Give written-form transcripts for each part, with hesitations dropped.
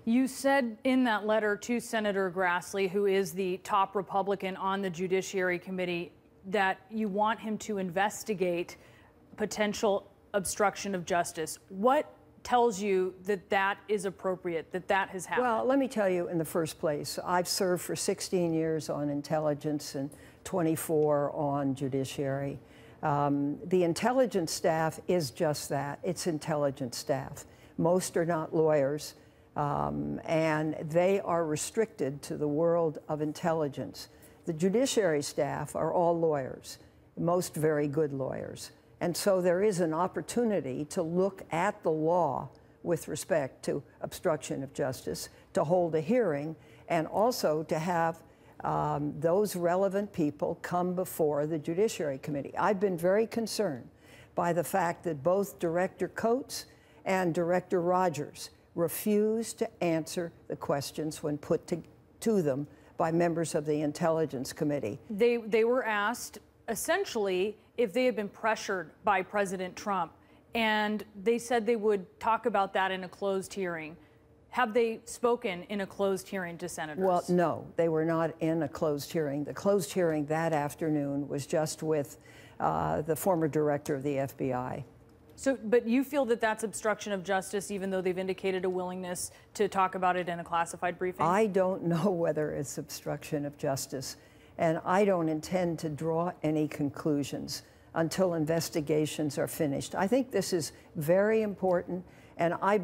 You said in that letter to Senator Grassley, who is the top Republican on the Judiciary Committee, that you want him to investigate potential obstruction of justice. What tells you that that is appropriate, that that has happened? Well, let me tell you in the first place, I've served for 16 years on intelligence and 24 on judiciary. The intelligence staff is just that. It's intelligence staff. Most are not lawyers, and they are restricted to the world of intelligence. The judiciary staff are all lawyers, most very good lawyers. And so there is an opportunity to look at the law with respect to obstruction of justice, to hold a hearing, and also to have those relevant people come before the Judiciary Committee. I've been very concerned by the fact that both Director Coates and Director Rogers refused to answer the questions when put to them by members of the Intelligence Committee. They were asked, essentially, if they had been pressured by President Trump, and they said they would talk about that in a closed hearing. Have they spoken in a closed hearing to senators? Well, no, they were not in a closed hearing. The closed hearing that afternoon was just with the former director of the FBI. So, but you feel that that's obstruction of justice, even though they've indicated a willingness to talk about it in a classified briefing? I don't know whether it's obstruction of justice, and I don't intend to draw any conclusions until investigations are finished. I think this is very important, and I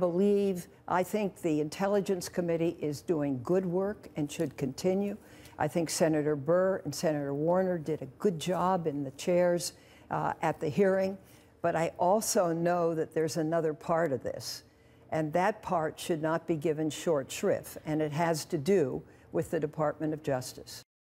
think the Intelligence Committee is doing good work and should continue. I think Senator Burr and Senator Warner did a good job in the chairs at the hearing, but I also know that there's another part of this, and that part should not be given short shrift, and it has to do with the Department of Justice.